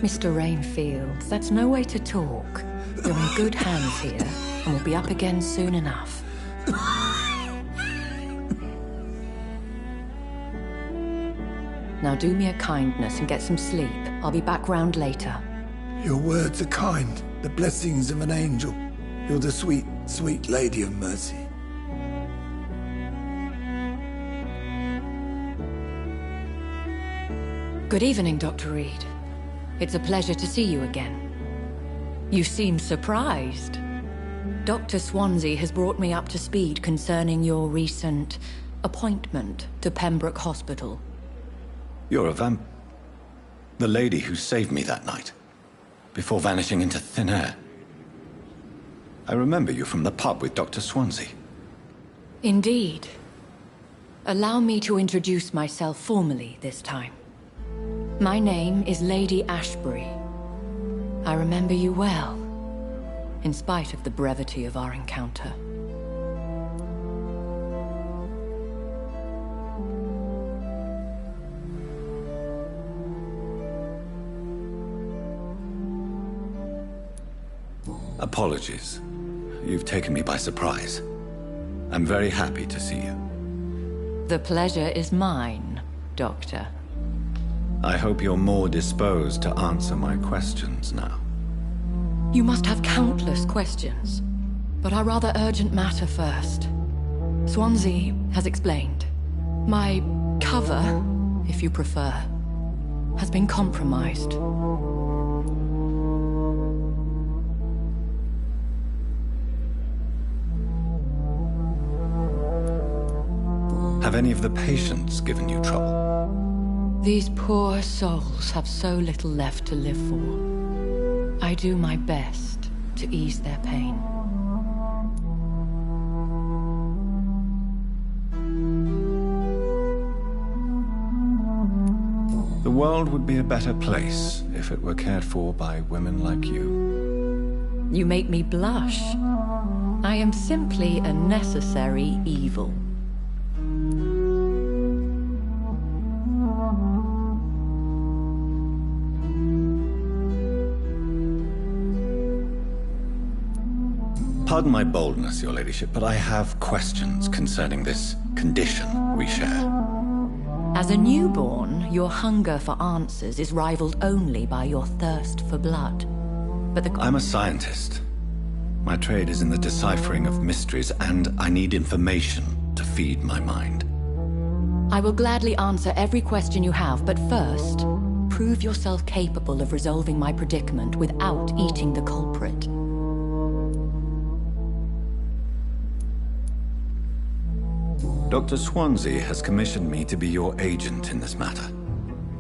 Mr. Rainfield, that's no way to talk. You're in good hands here, and we'll be up again soon enough. Now do me a kindness and get some sleep. I'll be back round later. Your words are kind, the blessings of an angel. You're the sweet, sweet lady of mercy. Good evening, Dr. Reed. It's a pleasure to see you again. You seem surprised. Dr. Swansea has brought me up to speed concerning your recent appointment to Pembroke Hospital. You're a the lady who saved me that night, before vanishing into thin air. I remember you from the pub with Dr. Swansea. Indeed. Allow me to introduce myself formally this time. My name is Lady Ashbury. I remember you well, in spite of the brevity of our encounter. Apologies. You've taken me by surprise. I'm very happy to see you. The pleasure is mine, Doctor. I hope you're more disposed to answer my questions now. You must have countless questions, but our rather urgent matter first. Swansea has explained. My cover, if you prefer, has been compromised. Have any of the patients given you trouble? These poor souls have so little left to live for. I do my best to ease their pain. The world would be a better place if it were cared for by women like you. You make me blush. I am simply a necessary evil. Pardon my boldness, your ladyship, but I have questions concerning this condition we share. As a newborn, your hunger for answers is rivaled only by your thirst for blood. But I'm a scientist. My trade is in the deciphering of mysteries, and I need information to feed my mind. I will gladly answer every question you have, but first, prove yourself capable of resolving my predicament without eating the culprit. Dr. Swansea has commissioned me to be your agent in this matter.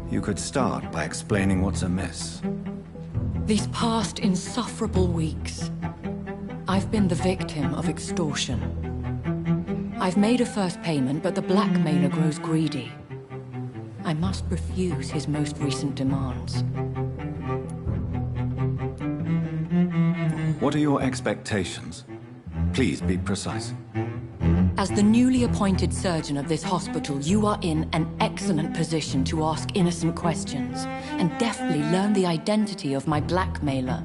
You could start by explaining what's amiss. These past insufferable weeks, I've been the victim of extortion. I've made a first payment, but the blackmailer grows greedy. I must refuse his most recent demands. What are your expectations? Please be precise. As the newly appointed surgeon of this hospital, you are in an excellent position to ask innocent questions and deftly learn the identity of my blackmailer.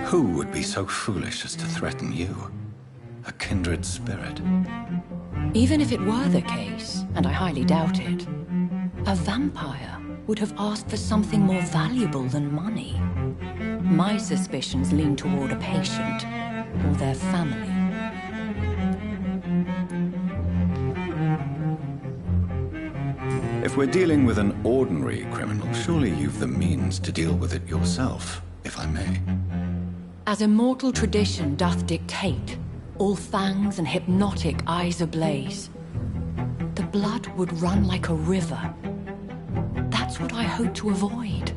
Who would be so foolish as to threaten you? A kindred spirit. Even if it were the case, and I highly doubt it, a vampire would have asked for something more valuable than money. My suspicions lean toward a patient or their family. If we're dealing with an ordinary criminal, surely you've the means to deal with it yourself, if I may. As immortal tradition doth dictate, all fangs and hypnotic eyes ablaze, the blood would run like a river. That's what I hope to avoid.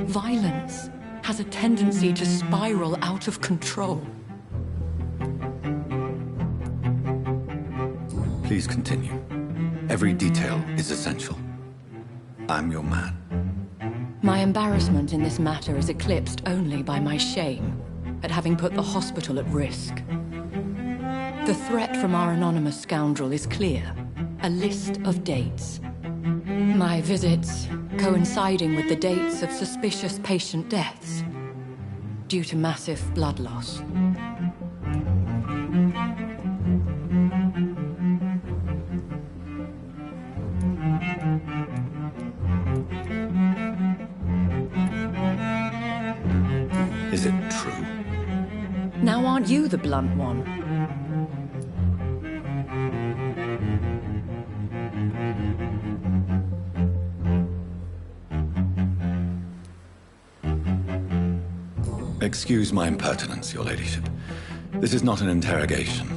Violence has a tendency to spiral out of control. Please continue. Every detail is essential. I'm your man. My embarrassment in this matter is eclipsed only by my shame at having put the hospital at risk. The threat from our anonymous scoundrel is clear. a list of dates. My visits coinciding with the dates of suspicious patient deaths due to massive blood loss. Is it true? Now aren't you the blunt one? Excuse my impertinence, your ladyship. This is not an interrogation.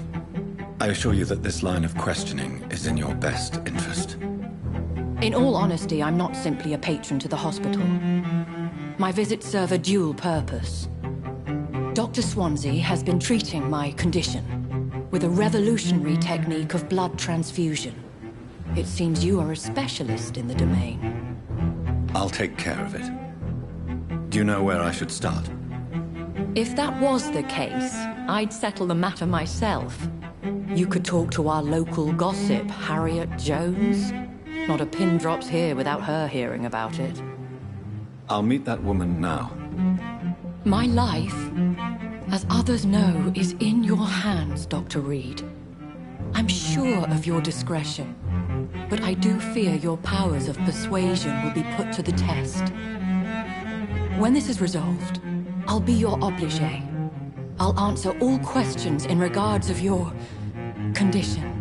I assure you that this line of questioning is in your best interest. In all honesty, I'm not simply a patron to the hospital. My visits serve a dual purpose. Dr. Swansea has been treating my condition with a revolutionary technique of blood transfusion. It seems you are a specialist in the domain. I'll take care of it. Do you know where I should start? If that was the case, I'd settle the matter myself. You could talk to our local gossip, Harriet Jones. Not a pin drops here without her hearing about it. I'll meet that woman now. My life, as others know, is in your hands, Dr. Reed. I'm sure of your discretion, but I do fear your powers of persuasion will be put to the test. When this is resolved, I'll be your obligé. I'll answer all questions in regards of your condition.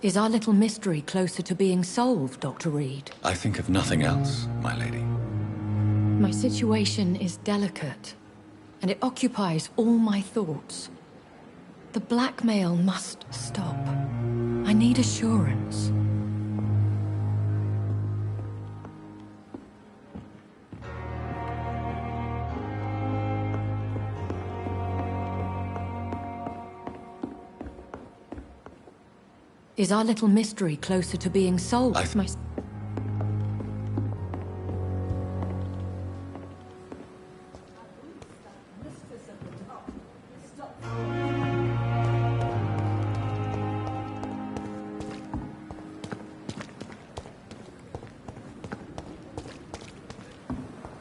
Is our little mystery closer to being solved, Dr. Reed? I think of nothing else, my lady. My situation is delicate, and it occupies all my thoughts. The blackmail must stop. I need assurance. Is our little mystery closer to being solved?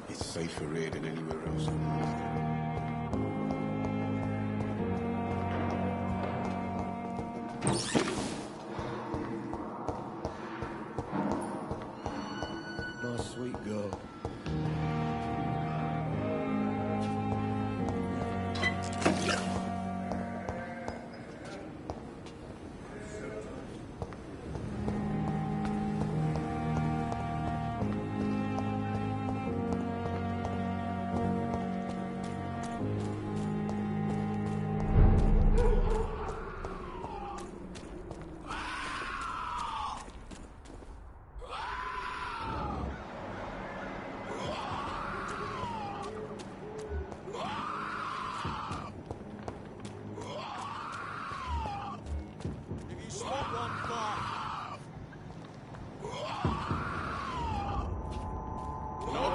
It's safer here than anywhere else. My sweet girl.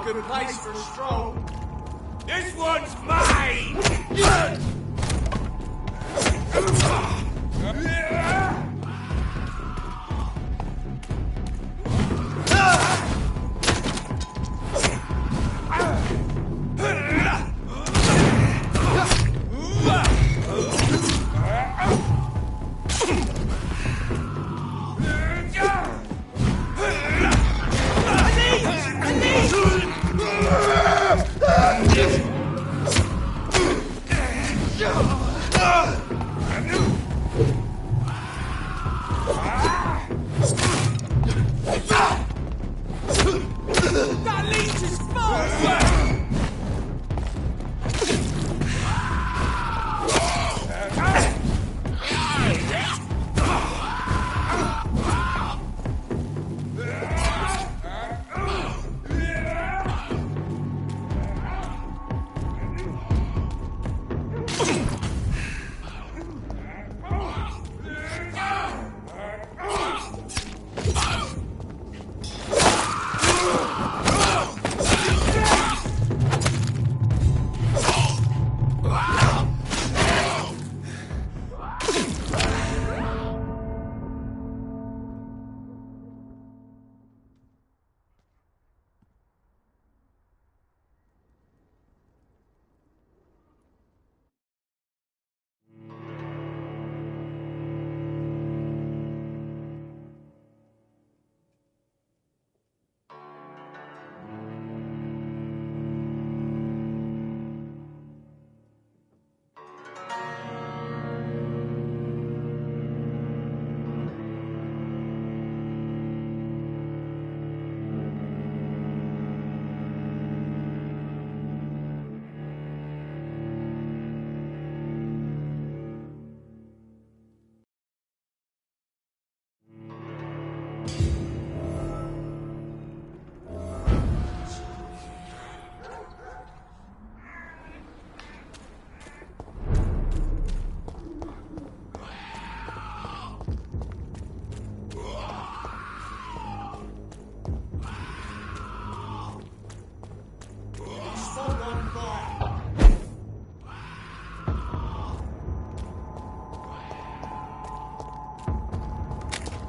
Good place for a stroll. This one's mine!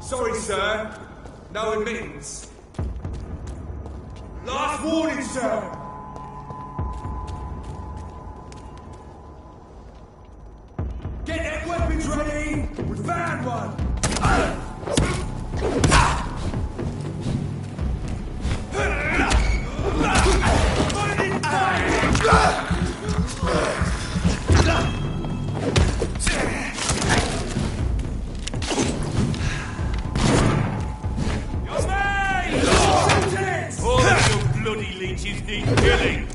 Sorry, sir. No admittance. Last warning, sir. Get their weapons ready. We found one. All of your bloody leeches need killing.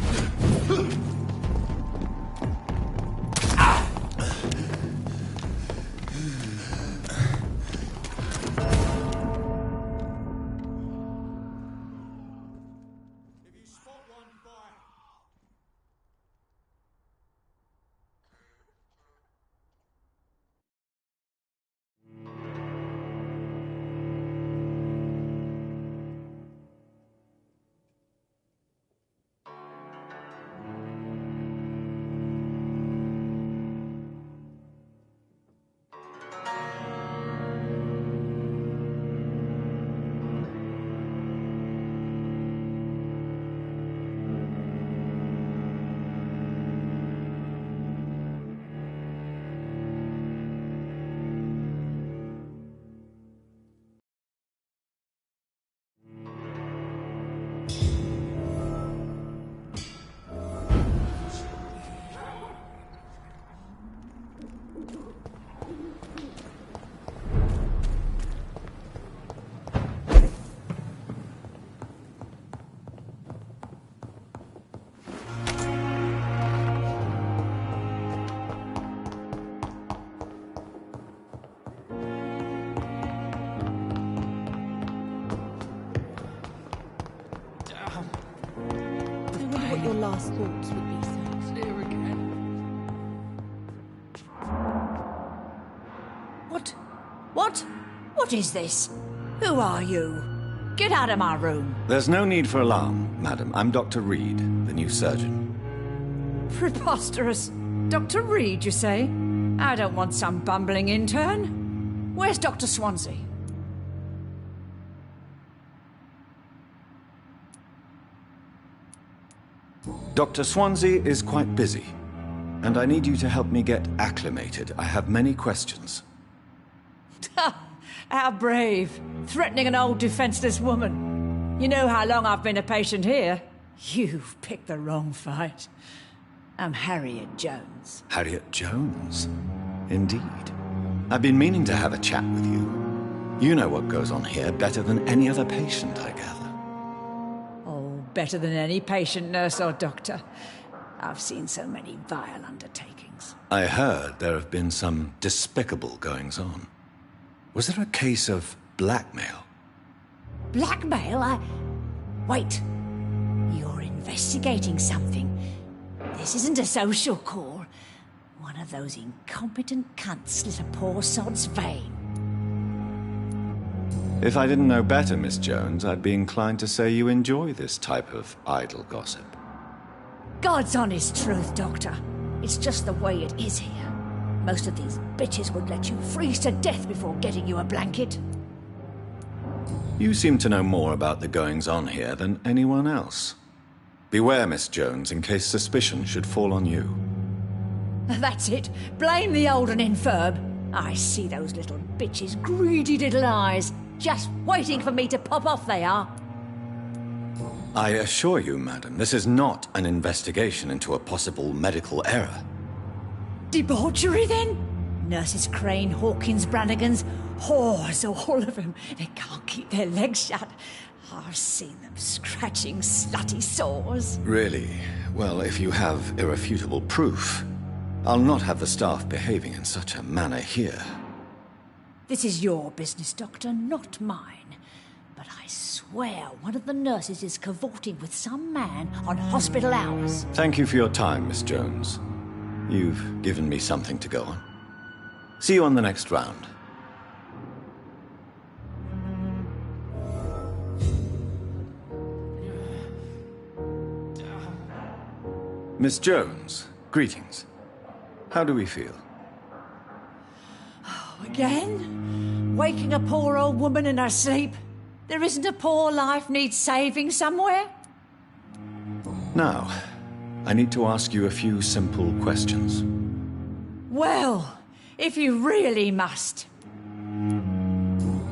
Your last thoughts would be so clear again. What is this? Who are you? Get out of my room. There's no need for alarm, madam. I'm Dr. Reed, the new surgeon. Preposterous. Dr. Reed, you say? I don't want some bumbling intern. Where's Dr. Swansea? Dr. Swansea is quite busy, and I need you to help me get acclimated. I have many questions. How brave. Threatening an old defenseless woman. You know how long I've been a patient here? You've picked the wrong fight. I'm Harriet Jones. Harriet Jones? Indeed. I've been meaning to have a chat with you. You know what goes on here better than any other patient, I gather. Better than any patient, nurse or doctor. I've seen so many vile undertakings. I heard there have been some despicable goings-on. Was there a case of blackmail? Blackmail? Wait. You're investigating something. This isn't a social call. One of those incompetent cunts slit a poor sod's vein. If I didn't know better, Miss Jones, I'd be inclined to say you enjoy this type of idle gossip. God's honest truth, Doctor. It's just the way it is here. Most of these bitches would let you freeze to death before getting you a blanket. You seem to know more about the goings-on here than anyone else. Beware, Miss Jones, in case suspicion should fall on you. That's it. Blame the old and infirm. I see those little bitches' greedy little eyes. Just waiting for me to pop off, they are. I assure you, madam, this is not an investigation into a possible medical error. Debauchery, then? Nurses Crane, Hawkins, Brannigans, whores, all of them. They can't keep their legs shut. I've seen them scratching slutty sores. Really? Well, if you have irrefutable proof, I'll not have the staff behaving in such a manner here. This is your business, Doctor, not mine. But I swear one of the nurses is cavorting with some man on hospital hours. Thank you for your time, Miss Jones. You've given me something to go on. See you on the next round. Miss Jones, greetings. How do we feel? Oh, again? Waking a poor old woman in her sleep. There isn't a poor life needs saving somewhere? Now, I need to ask you a few simple questions. Well, if you really must.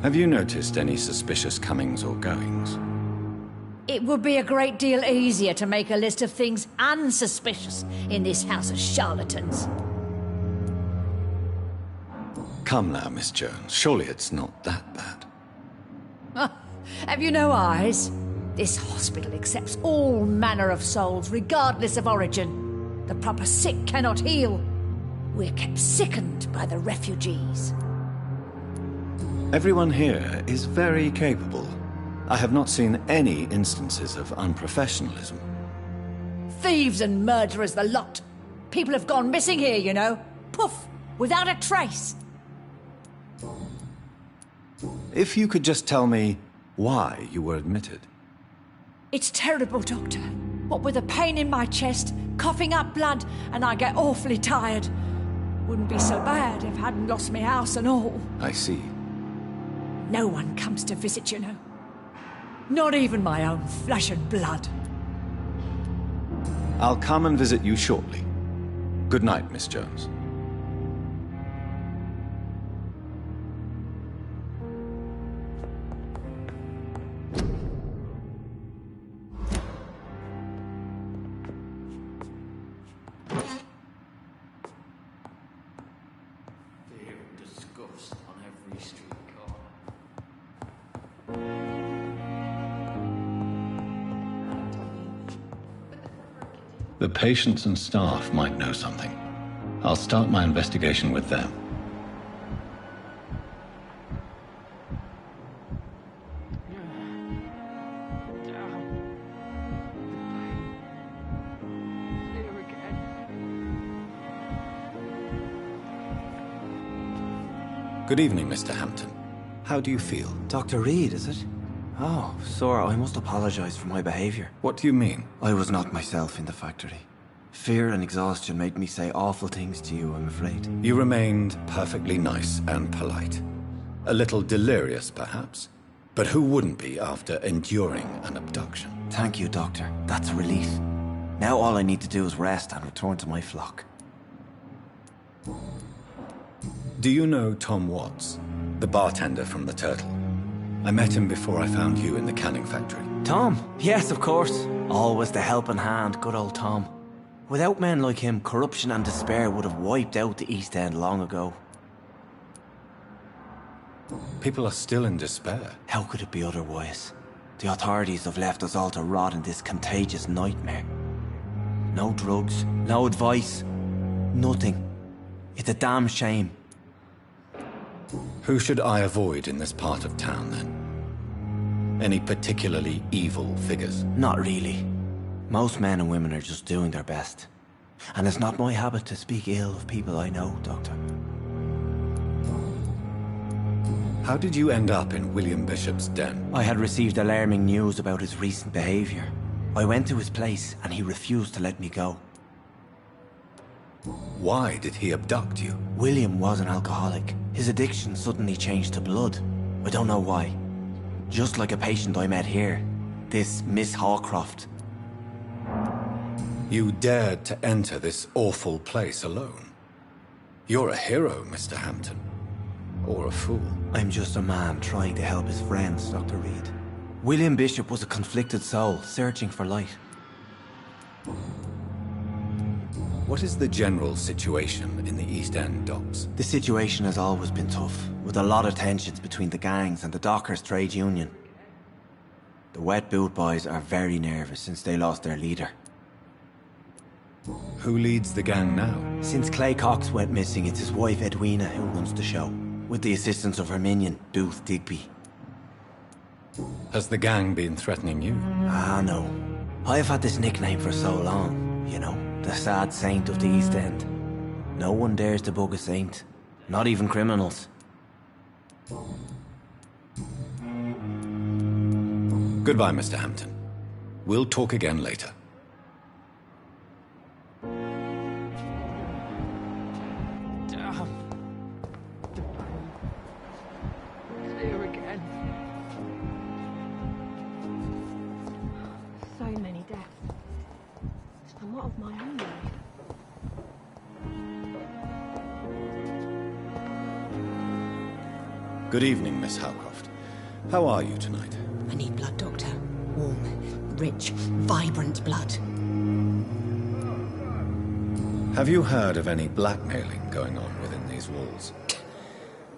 Have you noticed any suspicious comings or goings? It would be a great deal easier to make a list of things unsuspicious in this house of charlatans. Come now, Miss Jones. Surely it's not that bad. Have you no eyes? This hospital accepts all manner of souls, regardless of origin. The proper sick cannot heal. We're kept sickened by the refugees. Everyone here is very capable. I have not seen any instances of unprofessionalism. Thieves and murderers, the lot. People have gone missing here, you know. Poof, without a trace. If you could just tell me why you were admitted. It's terrible, Doctor. What with a pain in my chest, coughing up blood, and I get awfully tired. Wouldn't be so bad if I hadn't lost my house and all. I see. No one comes to visit, you know. Not even my own flesh and blood. I'll come and visit you shortly. Good night, Miss Jones. The patients and staff might know something. I'll start my investigation with them. Good evening, Mr. Hampton. How do you feel? Dr. Reed, is it? Oh, sir, I must apologize for my behavior. What do you mean? I was not myself in the factory. Fear and exhaustion made me say awful things to you, I'm afraid. You remained perfectly nice and polite. A little delirious, perhaps. But who wouldn't be after enduring an abduction? Thank you, Doctor. That's a relief. Now all I need to do is rest and return to my flock. Do you know Tom Watts, the bartender from the Turtle? I met him before I found you in the canning factory. Tom? Yes, of course. Always the helping hand, good old Tom. Without men like him, corruption and despair would have wiped out the East End long ago. People are still in despair. How could it be otherwise? The authorities have left us all to rot in this contagious nightmare. No drugs, no advice, nothing. It's a damn shame. Who should I avoid in this part of town, then? Any particularly evil figures? Not really. Most men and women are just doing their best. And it's not my habit to speak ill of people I know, Doctor. How did you end up in William Bishop's den? I had received alarming news about his recent behavior. I went to his place and he refused to let me go. Why did he abduct you? William was an alcoholic. His addiction suddenly changed to blood. I don't know why. Just like a patient I met here. This Miss Hawcroft. You dared to enter this awful place alone. You're a hero, Mr. Hampton. Or a fool. I'm just a man trying to help his friends, Dr. Reed. William Bishop was a conflicted soul, searching for light. What is the general situation in the East End docks? The situation has always been tough, with a lot of tensions between the gangs and the dockers' trade union. The wet boot boys are very nervous since they lost their leader. Who leads the gang now? Since Clay Cox went missing, it's his wife Edwina who runs the show, with the assistance of her minion, Booth Digby. Has the gang been threatening you? Ah, no. I've had this nickname for so long, you know. The sad saint of the East End. No one dares to bug a saint. Not even criminals. Goodbye, Mr. Hampton. We'll talk again later. somewhat of my own life. Good evening, Miss Howcroft. How are you tonight? I need blood, Doctor. Warm, rich, vibrant blood. Have you heard of any blackmailing going on within these walls?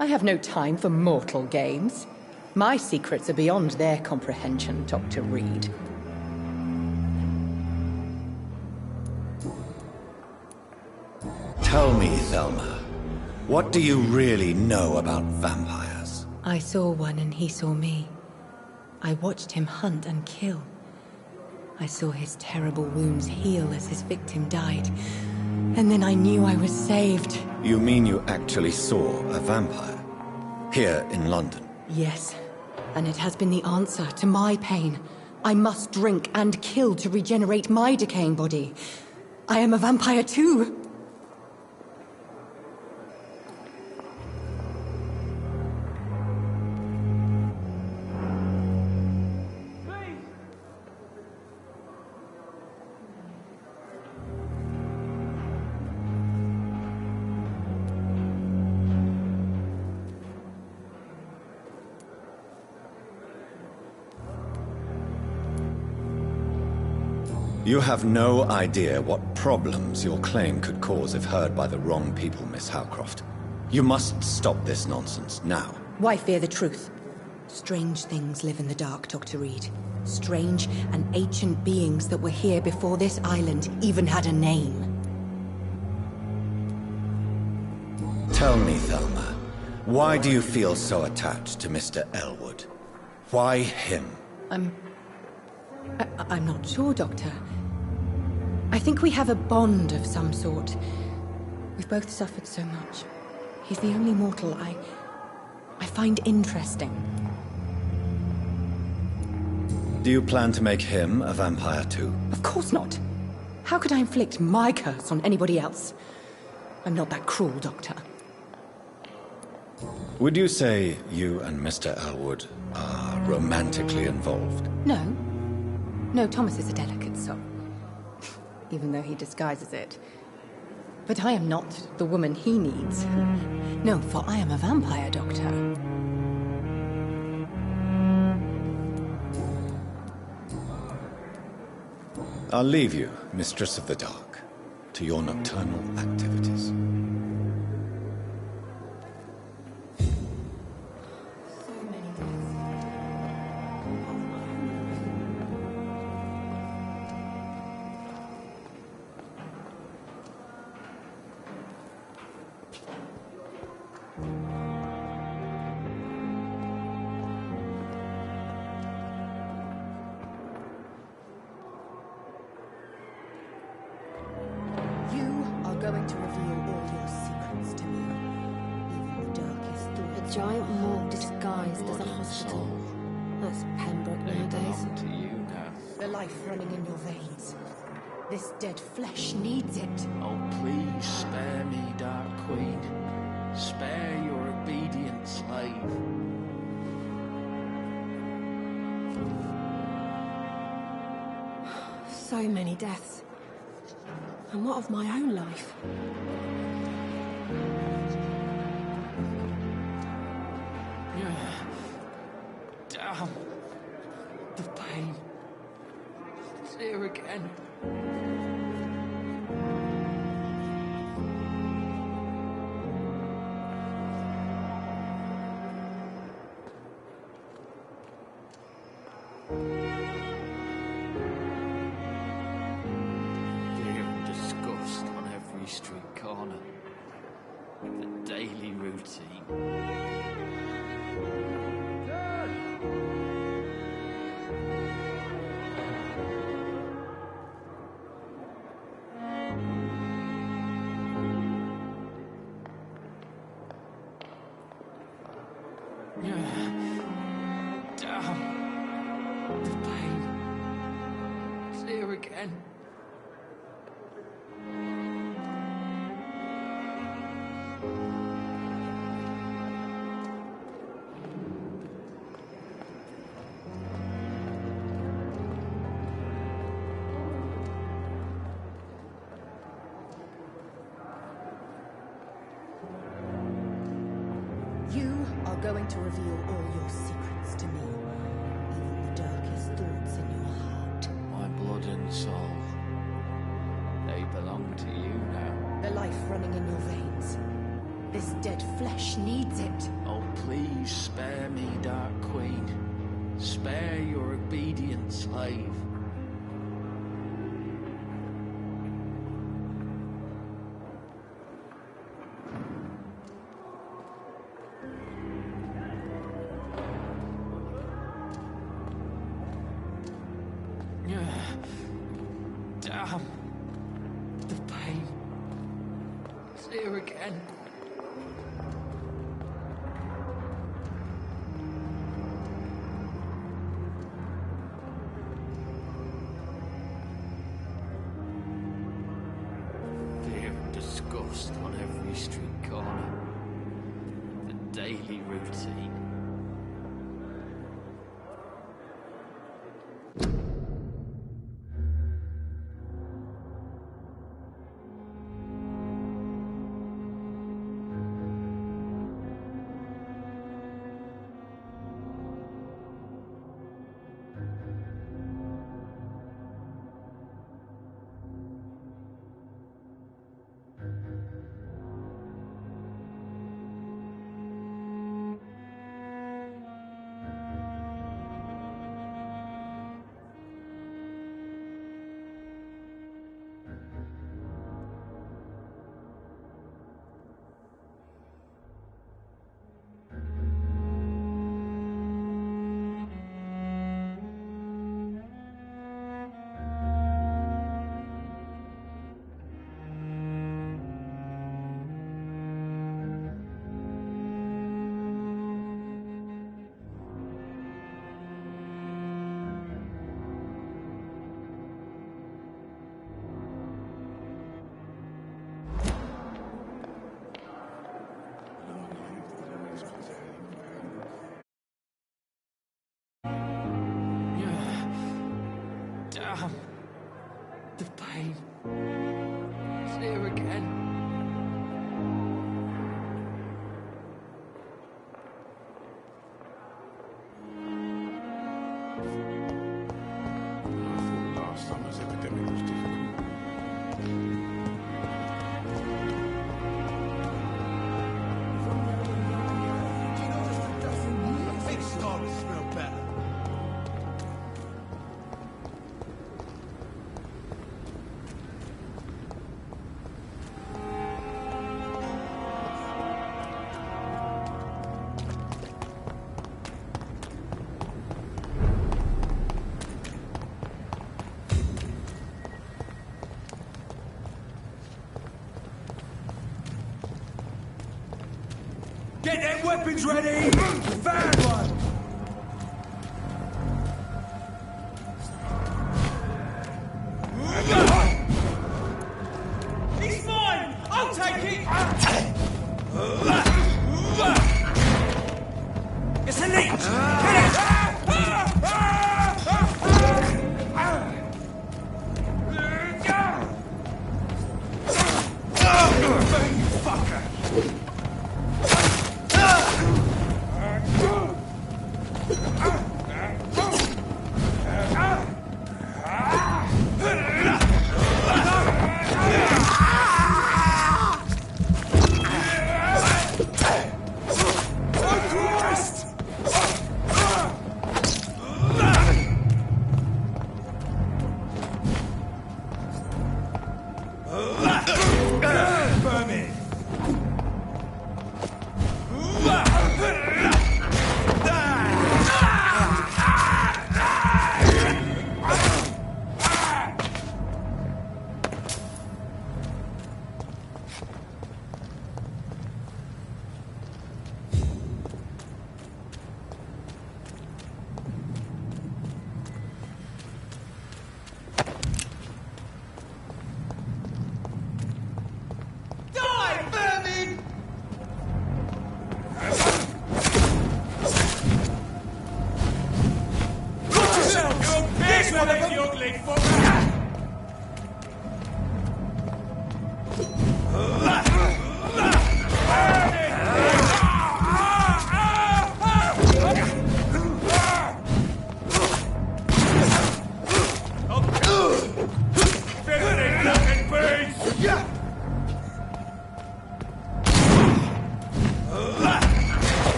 I have no time for mortal games. My secrets are beyond their comprehension, Dr. Reed. Tell me, Thelma, what do you really know about vampires? I saw one and he saw me. I watched him hunt and kill. I saw his terrible wounds heal as his victim died. And then I knew I was saved. You mean you actually saw a vampire? Here in London? Yes. And it has been the answer to my pain. I must drink and kill to regenerate my decaying body. I am a vampire too. You have no idea what problems your claim could cause if heard by the wrong people, Miss Howcroft. You must stop this nonsense, now. Why fear the truth? Strange things live in the dark, Dr. Reed. Strange and ancient beings that were here before this island even had a name. Tell me, Thelma, why do you feel so attached to Mr. Elwood? Why him? I'm not sure, Doctor. I think we have a bond of some sort. We've both suffered so much. He's the only mortal I find interesting. Do you plan to make him a vampire too? Of course not. How could I inflict my curse on anybody else? I'm not that cruel, Doctor. Would you say you and Mr. Elwood are romantically involved? No. No, Thomas is a delicate soul. Even though he disguises it. But I am not the woman he needs. No, for I am a vampire, Doctor. I'll leave you, Mistress of the Dark, to your nocturnal activities. Going to reveal all your secrets to me, even the darkest thoughts. A giant morgue disguised as a hospital. That's Pembroke nowadays. To you now. The life running in your veins. This dead flesh needs it. Oh, please spare me, Dark Queen. Spare your obedient slave. So many deaths. And what of my own life? Damn. The pain. It's here again. Street corner. The daily routine. Damn. The pain. It's here again. are going to reveal all your secrets to me, even the darkest thoughts in your heart. My blood and soul, they belong to you now. The life running in your veins. This dead flesh needs it. Oh, please spare me, Dark Queen. Spare your obedient slave. Damn. The pain. It's here again. Fear and disgust on every street corner. The daily routine. Damn. The pain. It's here again. I thought last summer's epidemic was difficult. Things start to smell better. Get them weapons ready! Found one! He's mine! I'll take it! It's a leech!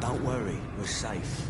Don't worry, we're safe.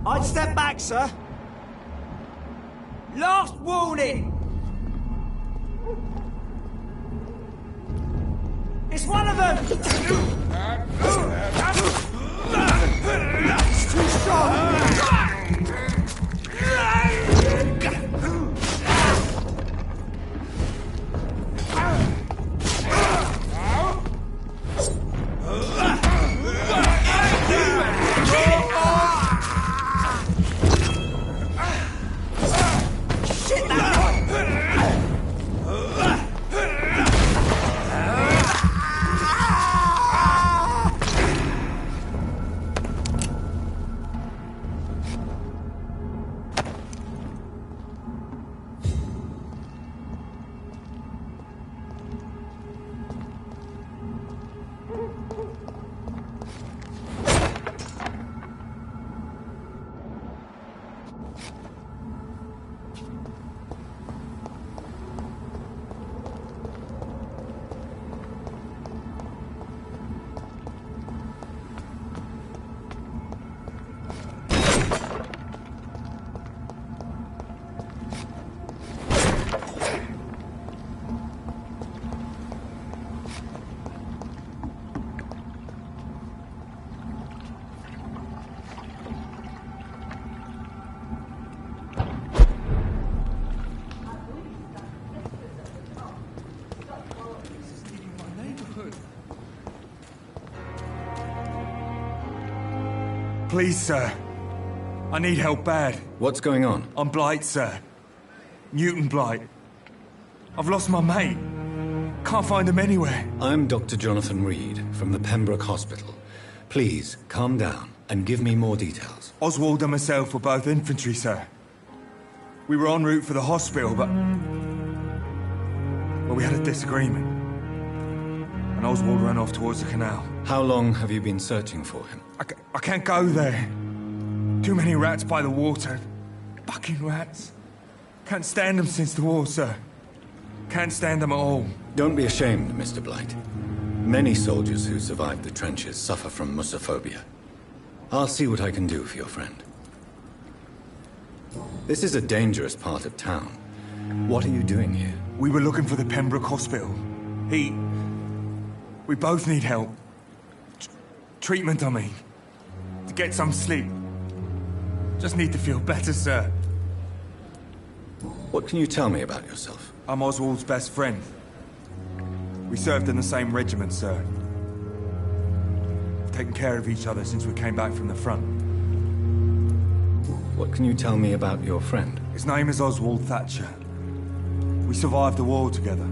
I'd step back, sir. Last warning! It's one of them! It's too strong! Please, sir. I need help bad. What's going on? I'm Blight, sir. Newton Blight. I've lost my mate. can't find him anywhere. I'm Dr. Jonathan Reed from the Pembroke Hospital. Please, calm down and give me more details. Oswald and myself were both infantry, sir. We were en route for the hospital, but... well, we had a disagreement. And Oswald ran off towards the canal. How long have you been searching for him? I can't go there. Too many rats by the water. Fucking rats. Can't stand them since the war, sir. Can't stand them at all. Don't be ashamed, Mr. Blight. Many soldiers who survived the trenches suffer from musophobia. I'll see what I can do for your friend. This is a dangerous part of town. What are you doing here? We were looking for the Pembroke Hospital. We both need help. Treatment, I mean. To get some sleep. Just need to feel better, sir. What can you tell me about yourself? I'm Oswald's best friend. We served in the same regiment, sir. Taken care of each other since we came back from the front. What can you tell me about your friend? His name is Oswald Thatcher. We survived the war together.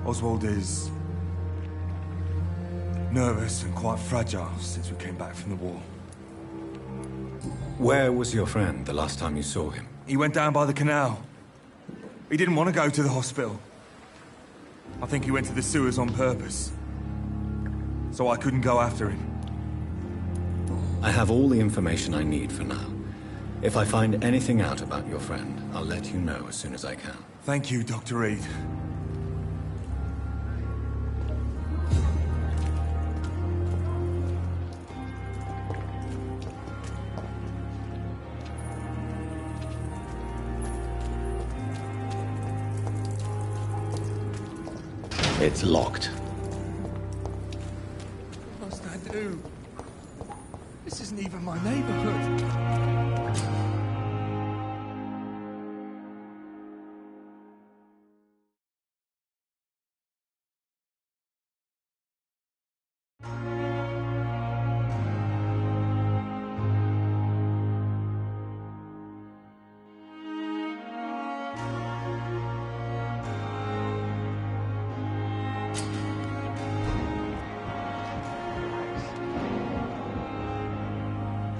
Oswald is... nervous and quite fragile since we came back from the war. Where was your friend the last time you saw him? He went down by the canal. He didn't want to go to the hospital. I think he went to the sewers on purpose. So I couldn't go after him. I have all the information I need for now. If I find anything out about your friend, I'll let you know as soon as I can. Thank you, Dr. Reed. It's locked. What must I do? This isn't even my neighborhood.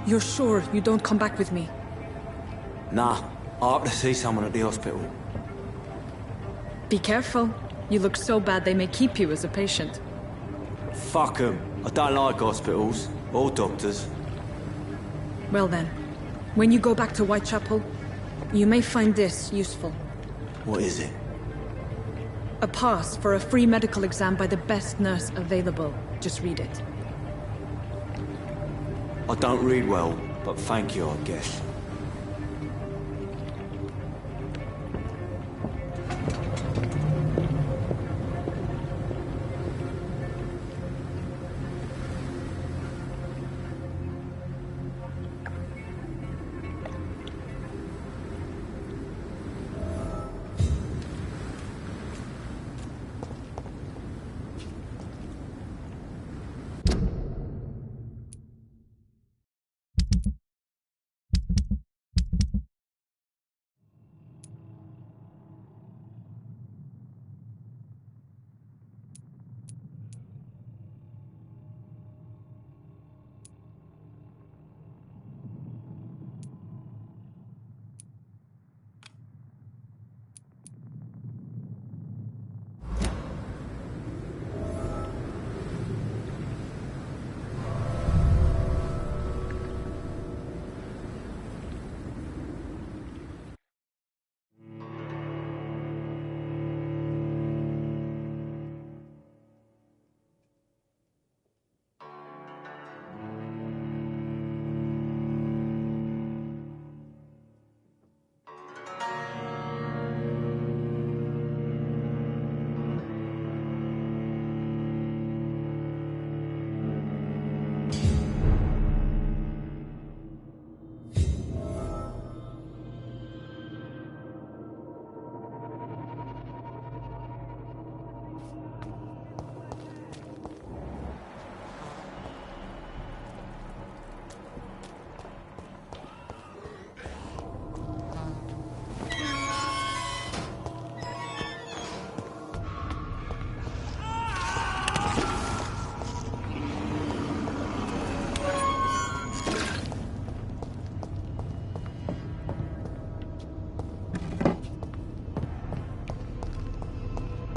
You're sure you don't come back with me? Nah, I have to see someone at the hospital. Be careful. You look so bad they may keep you as a patient. Fuck 'em. I don't like hospitals, or doctors. Well then, when you go back to Whitechapel, you may find this useful. What is it? A pass for a free medical exam by the best nurse available. Just read it. I don't read well, but thank you, I guess.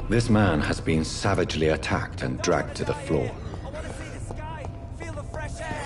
This man has been savagely attacked and dragged to the floor. I want to see the sky, feel the fresh air.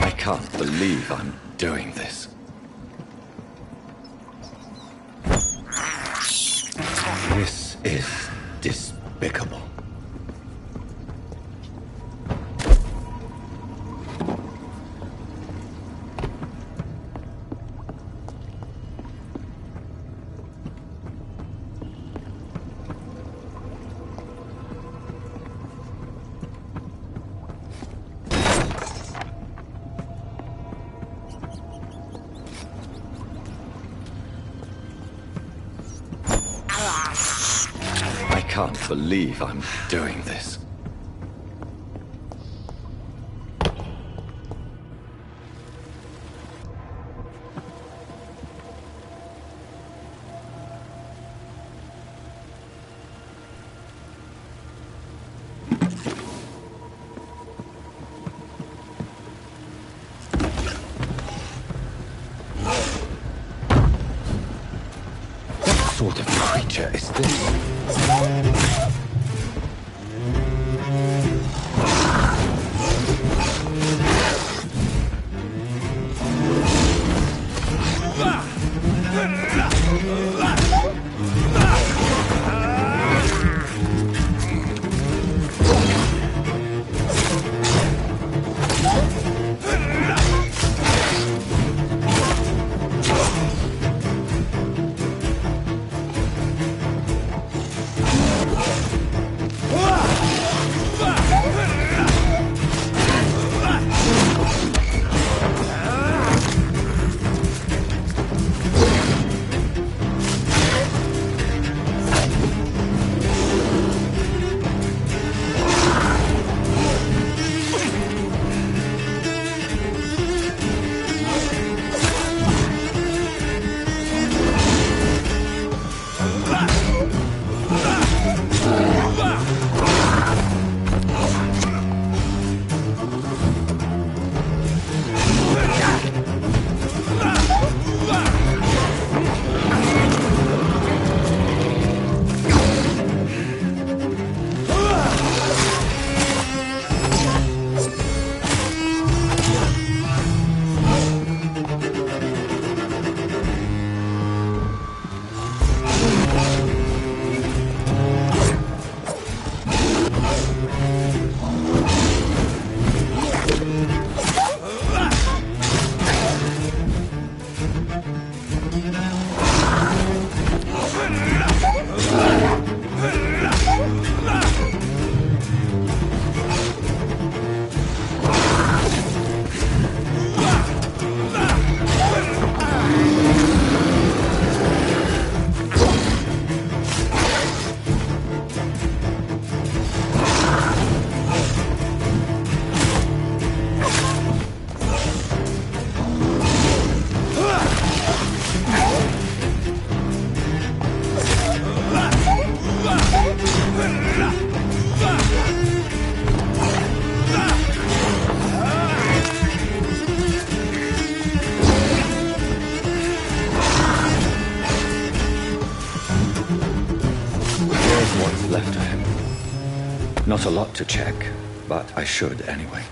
I can't believe I'm doing this. This is despicable. I can't believe I'm doing this. What sort of creature is this? what's left of him. Not a lot to check, but I should anyway.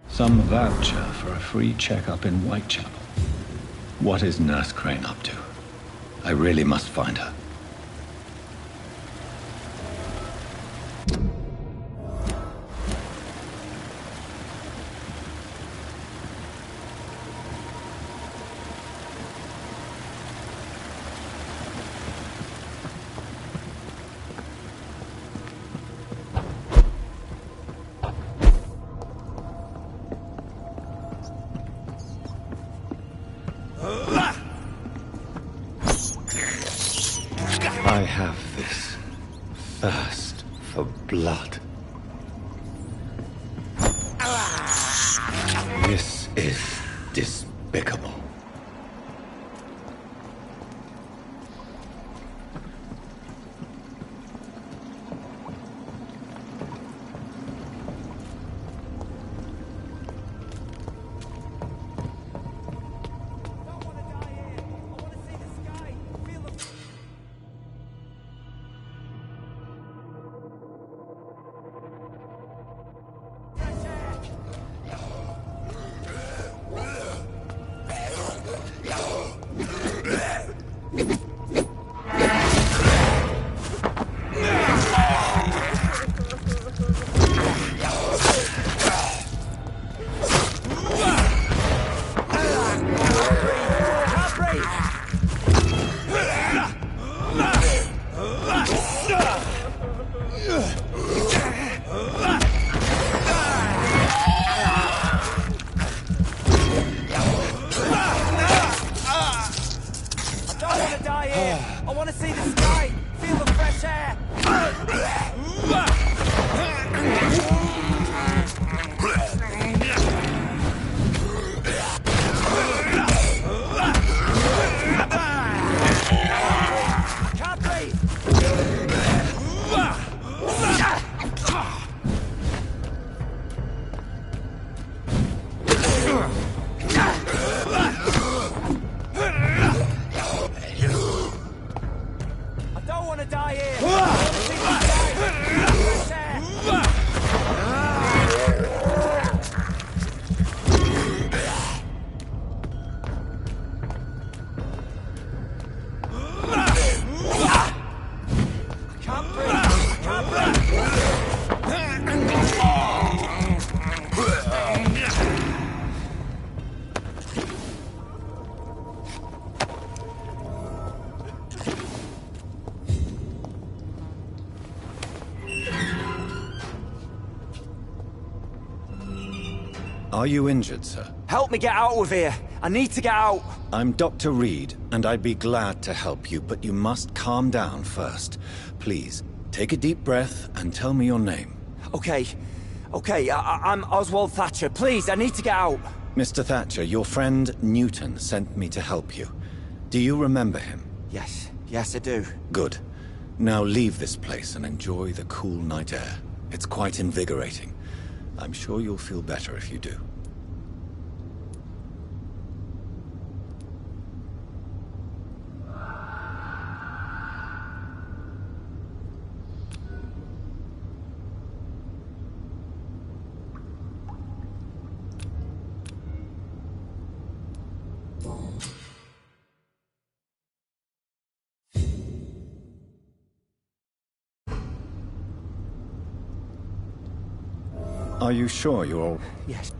Some voucher for a free checkup in Whitechapel. What is Nurse Crane up to? I really must find her. I have this thirst for blood. This is despicable. Are you injured, sir? Help me get out of here. I need to get out. I'm Dr. Reed, and I'd be glad to help you, but you must calm down first. Please, take a deep breath and tell me your name. Okay, I'm Oswald Thatcher. Please, I need to get out. Mr. Thatcher, your friend Newton sent me to help you. Do you remember him? Yes, I do. Good. Now leave this place and enjoy the cool night air. It's quite invigorating. I'm sure you'll feel better if you do. Are you sure you're all... Yes.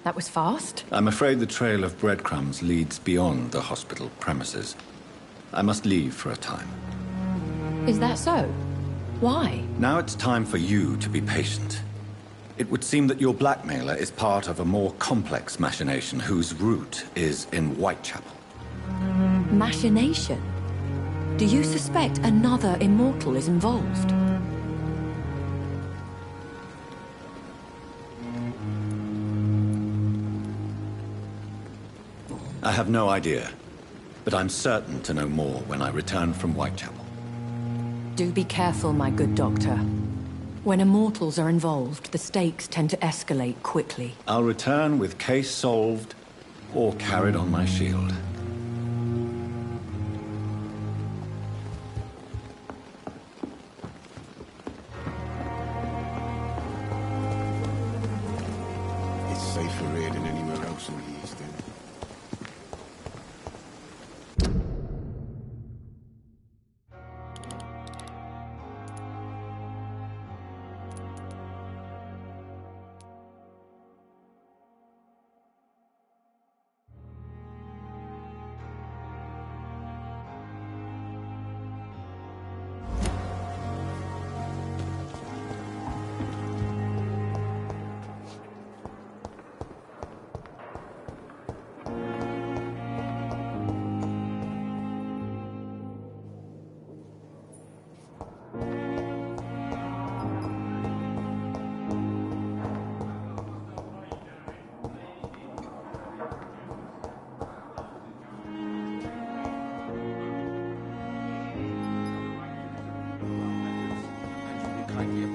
That was fast. I'm afraid the trail of breadcrumbs leads beyond the hospital premises. I must leave for a time. Is that so? Why? Now it's time for you to be patient. It would seem that your blackmailer is part of a more complex machination whose root is in Whitechapel. Machination? Do you suspect another immortal is involved? I have no idea, but I'm certain to know more when I return from Whitechapel. Do be careful, my good doctor. When immortals are involved, the stakes tend to escalate quickly. I'll return with case solved or carried on my shield. It's safer here than anywhere else in the East End.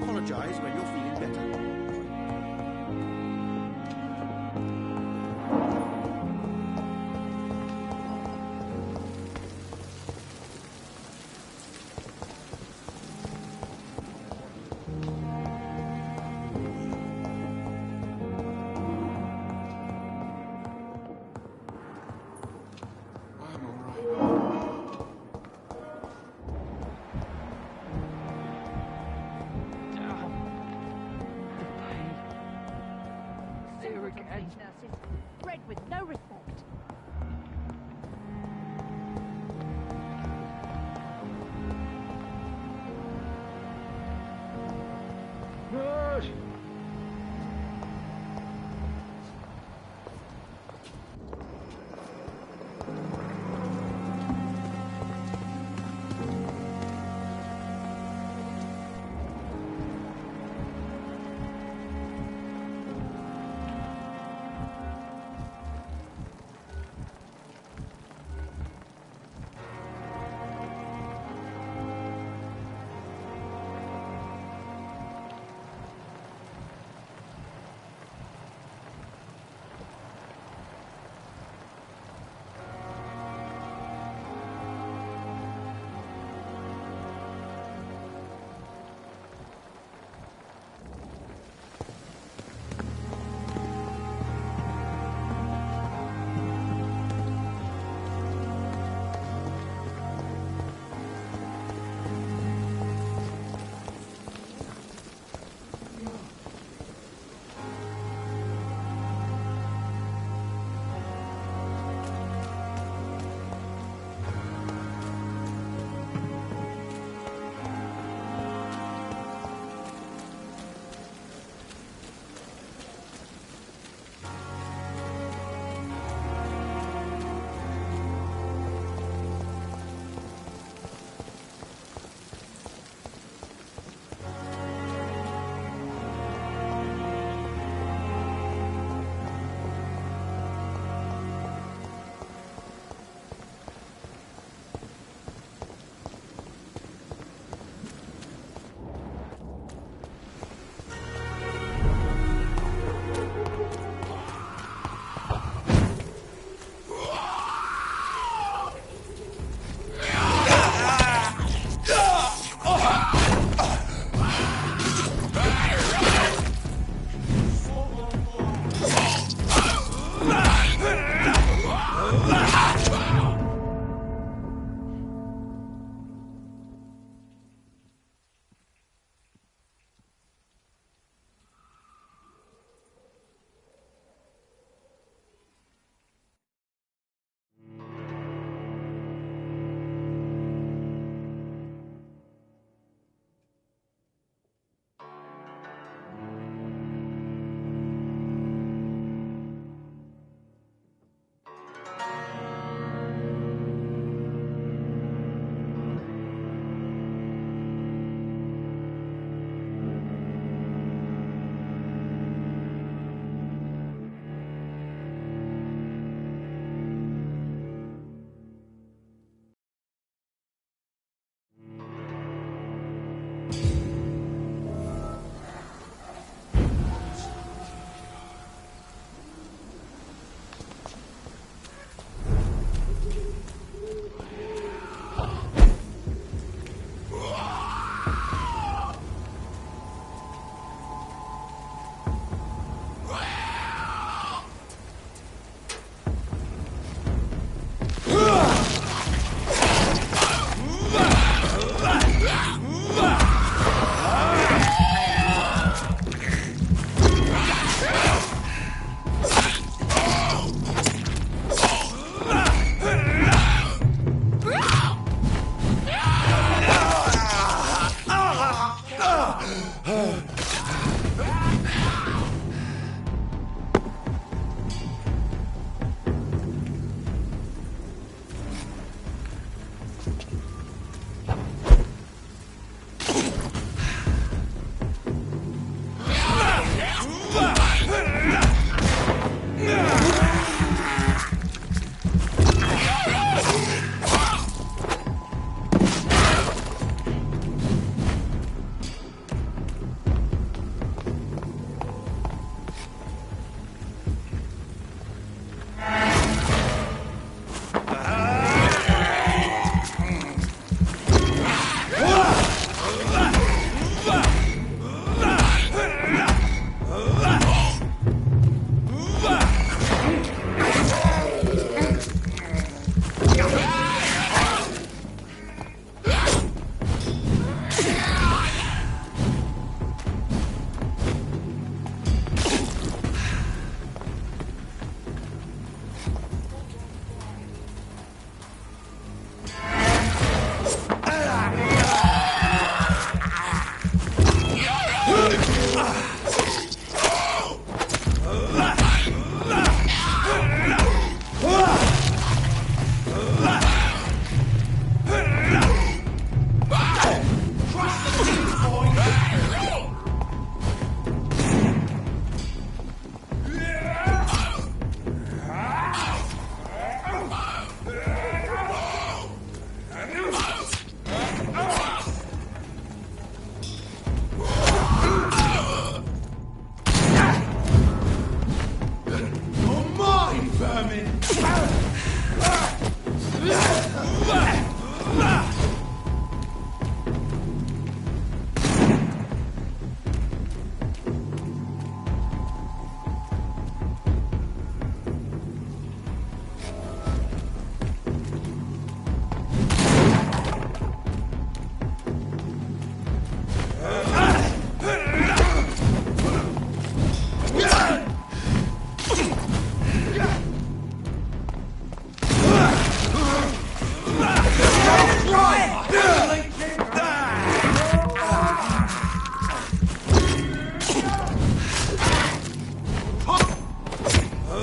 Apologize when you're feeling better. Bred with no respect. Good.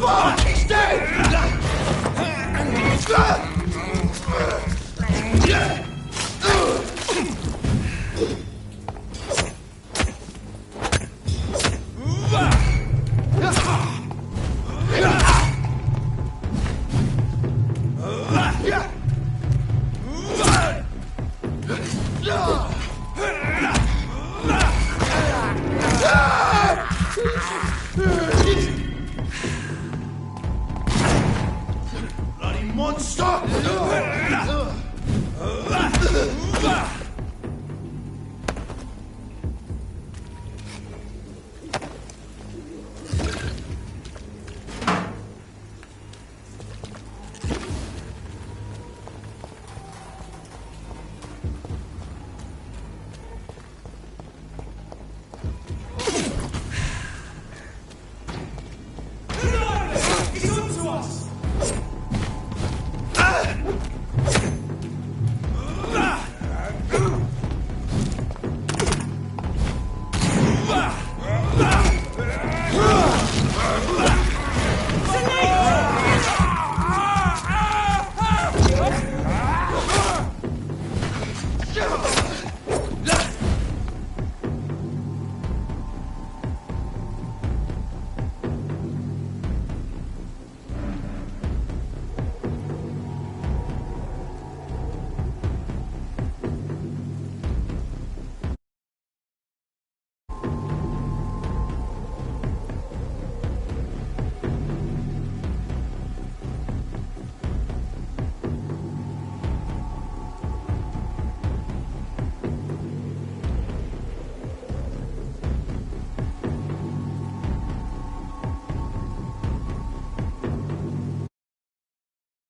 Fuck! He's dead! Bloody monster!